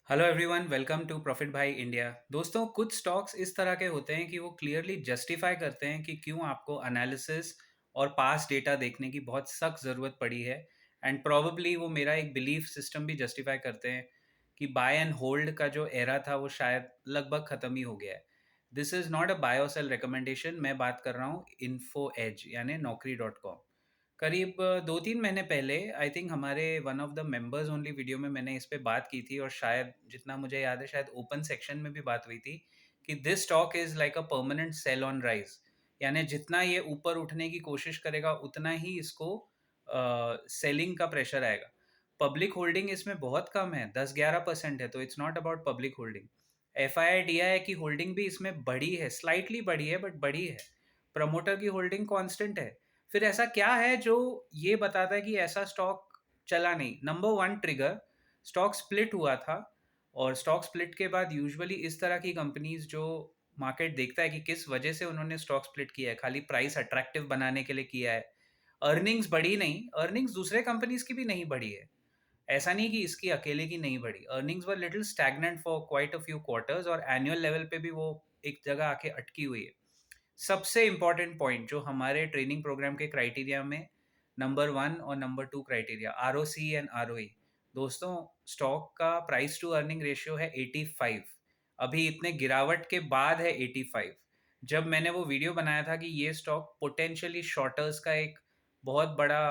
Hello everyone, welcome to profit भाई India. दोस्तों, कुछ स्टॉक्स इस तरह के होते हैं कि वो क्लियरली जस्टिफाई करते हैं कि क्यों आपको एनालिसिस और पास डेटा देखने की बहुत सख्त ज़रूरत पड़ी है। एंड प्रोबेबली वो मेरा एक बिलीफ सिस्टम भी जस्टिफाई करते हैं कि बाय एंड होल्ड का जो एरा था वो शायद लगभग ख़त्म ही हो गया है। This is not a buy or sell recommendation. मैं बात कर रहा हूँ इन्फो एज यानी नौकरी.com। करीब 2-3 महीने पहले आई थिंक हमारे one of the members only video में मैंने इस पे बात की थी, और शायद जितना मुझे याद है शायद ओपन सेक्शन में भी बात हुई थी कि this stock is like a permanent sale on rise. यानी जितना ये ऊपर उठने की कोशिश करेगा उतना ही इसको सेलिंग का प्रेशर आएगा। पब्लिक होल्डिंग इसमें बहुत कम है, 10-11% है, तो it's not about public holding. F I I D I की होल्डिंग भी इसमें बढ़ी है, स्लाइटली बढ़ी है बट बढ़ी है। प्रमोटर की होल्डिंग कांस्टेंट है। फिर ऐसा क्या है जो ये बताता है कि ऐसा स्टॉक चला नहीं? Number one trigger, stock split हुआ था। और स्टॉक स्प्लिट के बाद यूजुअली इस तरह की कंपनीज जो मार्केट देखता है कि किस वजह से उन्होंने स्टॉक स्प्लिट किया है, खाली प्राइस अट्रैक्टिव बनाने के लिए किया है, अर्निंग्स बढ़ी नहीं, अर्निंग्स दूसरे कंपनीज की भी नहीं बढ़ी है। ऐसा नहीं कि इसकी अकेले की नहीं बढ़ी, earnings were little stagnant for quite a few quarters, और एनुअल लेवल पे भी वो एक जगह आके अटकी हुई है। सबसे इम्पॉर्टेंट पॉइंट जो हमारे ट्रेनिंग प्रोग्राम के क्राइटेरिया में नंबर वन और number two criteria, R O C and R O E. दोस्तों, स्टॉक का प्राइस टू अर्निंग रेशियो है 85। अभी इतने गिरावट के बाद है 85। जब मैंने वो वीडियो बनाया था कि ये स्टॉक पोटेंशियली शॉर्टर्स का एक बहुत बड़ा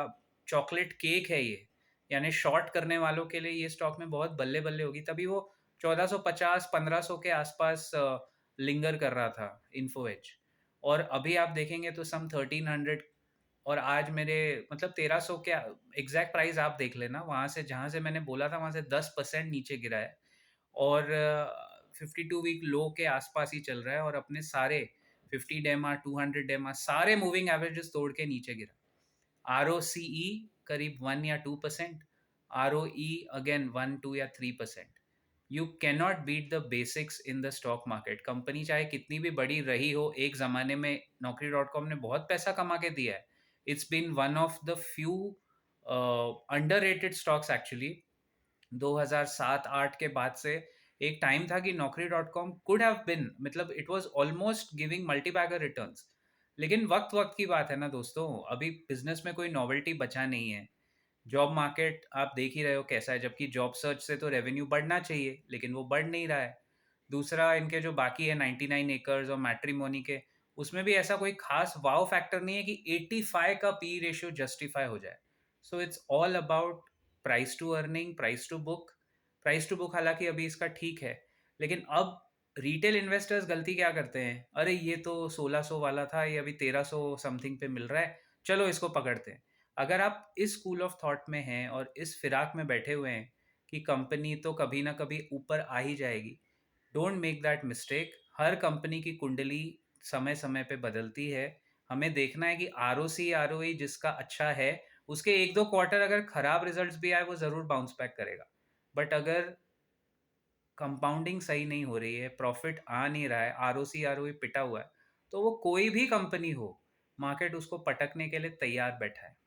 चॉकलेट केक है ये, यानी शॉर्ट करने वालों के लिए ये स्टॉक में बहुत बल्ले बल्ले होगी, तभी वो 1450-1500 के आसपास लिंगर कर रहा था इन्फो एज। और अभी आप देखेंगे तो सम 1300। और आज मेरे मतलब 1300 के एग्जैक्ट प्राइस आप देख लेना, वहाँ से जहाँ से मैंने बोला था वहाँ से 10% नीचे गिरा है। और 52 वीक लो के आसपास ही चल रहा है, और अपने सारे 50 डेमा 200 डेमा सारे मूविंग एवरेजेस तोड़ के नीचे गिरा। आर ओ सी ई करीब 1 या 2%, आर ओ ई अगेन 1, 2 या 3%। You cannot beat the basics in the stock market. Company चाहे कितनी भी बड़ी रही हो, एक ज़माने में नौकरी.com ने बहुत पैसा कमा के दिया है। It's been one of the few underrated stocks actually. 2007-8 के बाद से एक टाइम था कि नौकरी.com कुड हैव बिन, मतलब it was almost giving multibagger returns. लेकिन वक्त वक्त की बात है ना दोस्तों, अभी बिजनेस में कोई नॉवेल्टी बचा नहीं है। जॉब मार्केट आप देख ही रहे हो कैसा है, जबकि जॉब सर्च से तो रेवेन्यू बढ़ना चाहिए लेकिन वो बढ़ नहीं रहा है। दूसरा, इनके जो बाकी है 99 एकर्स और मैट्रिमोनी के, उसमें भी ऐसा कोई खास वाव फैक्टर नहीं है कि 85 का पी रेशियो जस्टिफाई हो जाए। So it's all about price to earning, price to book. Price to book हालांकि अभी इसका ठीक है, लेकिन अब रिटेल इन्वेस्टर्स गलती क्या करते हैं, अरे ये तो 1600 वाला था, ये अभी 1300 समथिंग पे मिल रहा है, चलो इसको पकड़ते हैं। अगर आप इस स्कूल ऑफ थॉट में हैं और इस फिराक में बैठे हुए हैं कि कंपनी तो कभी ना कभी ऊपर आ ही जाएगी, don't make that mistake. Her company की कुंडली समय समय पे बदलती है। हमें देखना है कि are O C R O ई जिसका अच्छा है, उसके 1-2 क्वार्टर अगर खराब रिजल्ट्स भी आए वो ज़रूर बाउंस बैक करेगा। बट अगर कंपाउंडिंग सही नहीं हो रही है, प्रॉफिट आ नहीं रहा है, are O C R O ई पिटा हुआ है, तो वो कोई भी कंपनी हो, मार्केट उसको पटकने के लिए तैयार बैठा है।